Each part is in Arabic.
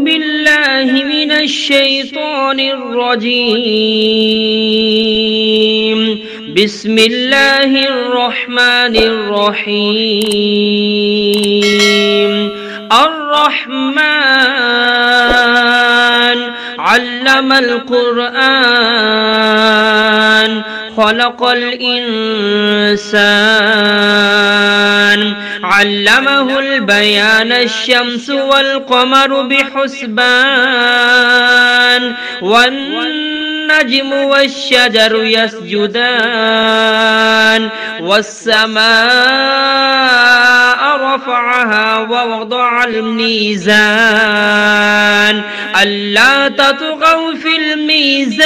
بالله من الشيطان الرجيم. بسم الله الرحمن الرحيم. الرحمن علم القرآن خلق الإنسان علمه البيان الشمس والقمر بحسبان والنجم والشجر يسجدان والسماء رفعها ووضع الميزان ألا تطغوا في الميزان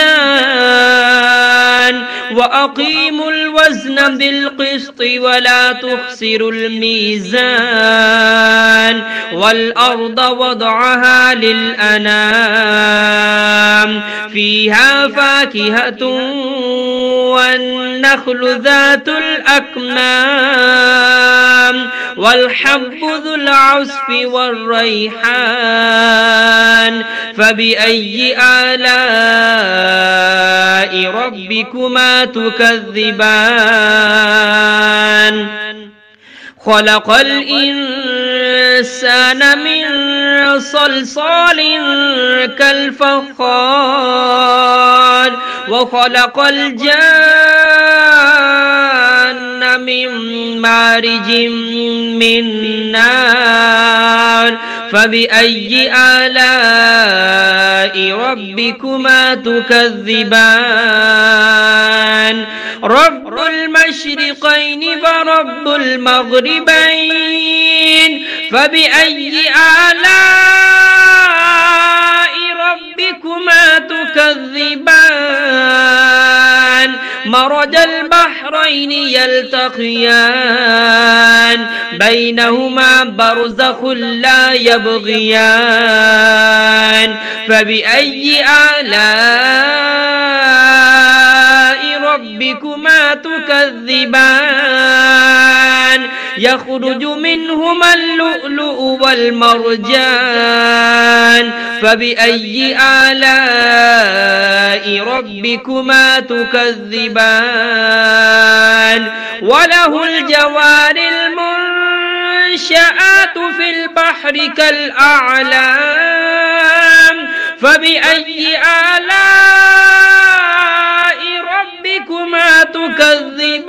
وأقيموا الوزن بالقسط ولا تخسروا الميزان والأرض وضعها للأنام فيها فاكهة والنخل ذات الأكمام والحب ذو العصف والريحان فبأي آلاء ربكما تكذبان خلق الإنسان من صلصال كالفخار وخلق الجان من مارج من نار فبأي آلاء ربكما تكذبان رب المشرقين ورب المغربين فبأي آلاء ربكما تكذبان مرج البحرين يلتقيان بينهما برزخ لا يبغيان فبأي آلاء ربكما تكذبان يخرج منهما اللؤلؤ والمرجان فبأي آلاء ربكما تكذبان وله الجوار المنشآت في البحر كالأعلام فبأي آلاء ربكما تكذبان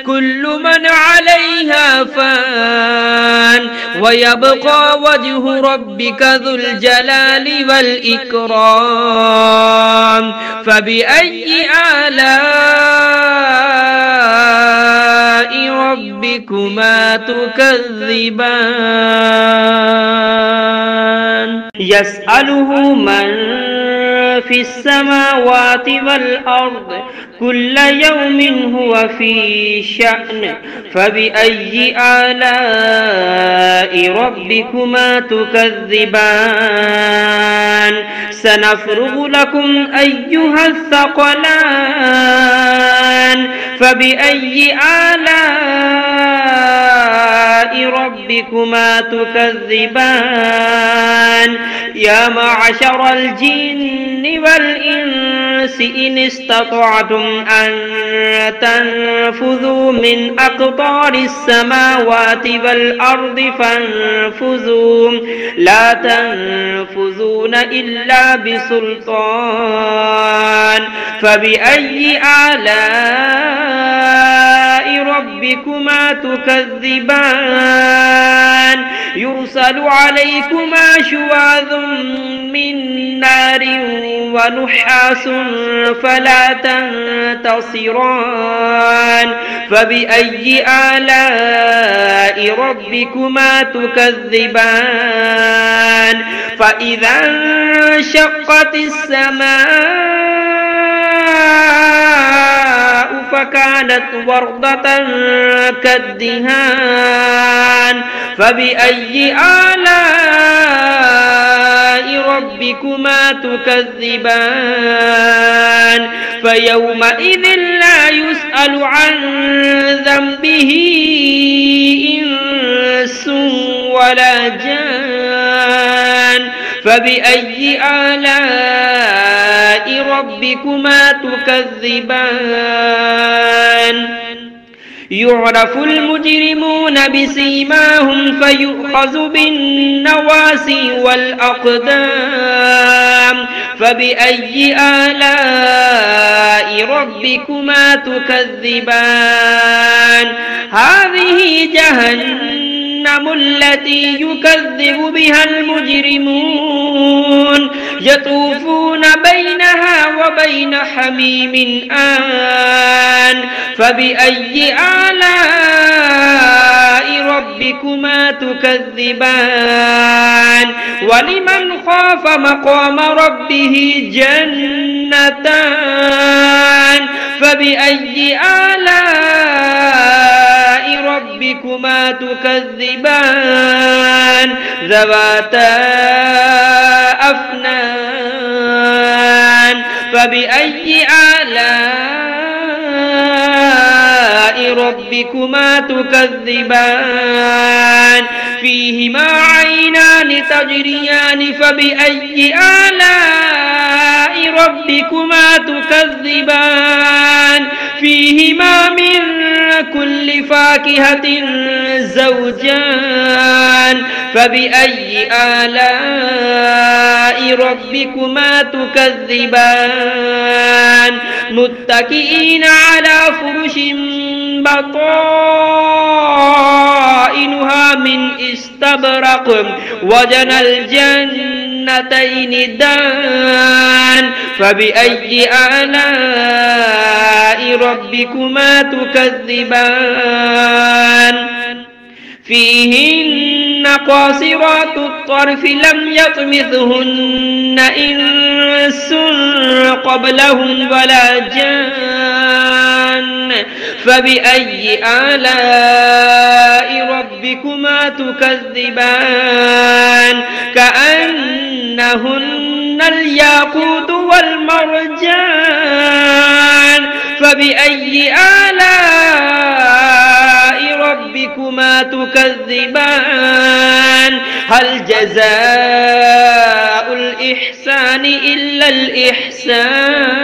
كل من عليها فان ويبقى وجه ربك ذو الجلال والإكرام فبأي آلاء ربكما تكذبان يسأله من في السماوات والأرض كل يوم هو في شأن فبأي آلاء ربكما تكذبان سنفرغ لكم أيها الثقلان فبأي آلاء ربكما تكذبان يا معشر الجن والإنس إن استطعتم أن تنفذوا من أقطار السماوات والأرض فانفذوا لا تنفذون إلا بسلطان فبأي آلاء ربكما تكذبان يرسل عليكما شواظ من نار ونحاس فلا تنتصران فبأي آلاء ربكما تكذبان فإذا انشقت السماء فكانت وردة كالدهان فبأي آلاء ربكما تكذبان فيومئذ لا يسأل عن ذنبه إنس ولا جان فبأي آلاء ربكما تكذبان يعرف المجرمون بسيماهم فيؤخذ بالنواسي والأقدام فبأي آلاء ربكما تكذبان هذه جهنم التي يكذب بها المجرمون يطوفون بينها وبين حميم آن فبأي آلاء ربكما تكذبان ولمن خاف مقام ربه جنتان فبأي آلاء ربكما تكذبان ذواتا أفنان فبأي آلاء ربكما تكذبان فيهما عينان تجريان فبأي آلاء ربكما تكذبان فيهما من كل فاكهة زوجان فبأي آلاء ربكما تكذبان متكئين على فرش بطائنها من استبرق وجنى الجنتين دان فبأي آلاء ربكما تكذبان فيهن قاصرات الطرف لم يطمثهن إنس قبلهم ولا جان فبأي آلاء ربكما تكذبان كأنهن الياقوت والمرجان فبأي آلاء ربكما تكذبان هل جزاء الإحسان إلا الإحسان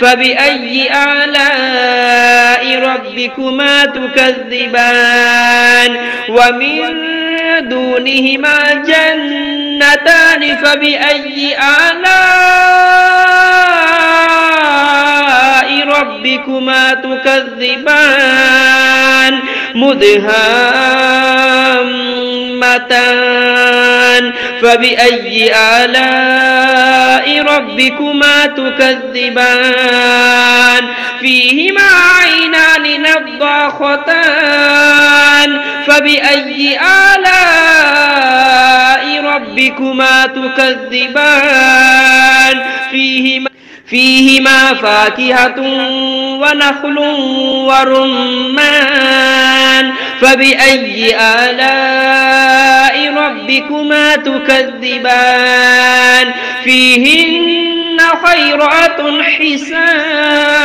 فبأي آلاء ربكما تكذبان ومن دونهما جنتان فبأي آلاء ربكما تكذبان مدهامتان فبأي آلاء ربكما تكذبان فيهما عينان نضاختان فبأي آلاء ربكما تكذبان فيهما فاكهة ونخل ورمان فبأي آلاء ربكما تكذبان فيهن خيرات حسان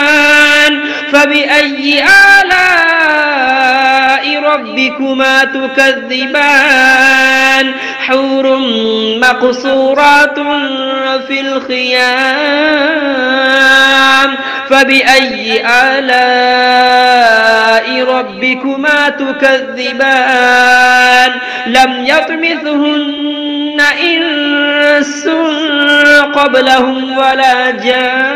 فبأي آلاء ربكما تكذبان حور مقصورات في الخيام فبأي آلاء ربكما تكذبان لم يطمثهن إنس قبلهم ولا جان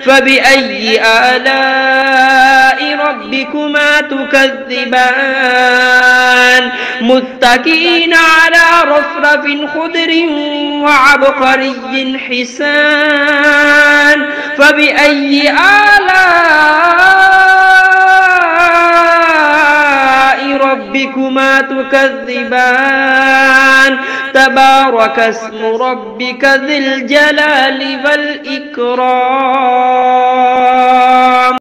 فبأي آلاء ربكما تكذبان متكئين على رفرف خضر وعبقري حسان فبأي آلاء ربكما تكذبان تبارك اسم ربك ذي الجلال والإكرام.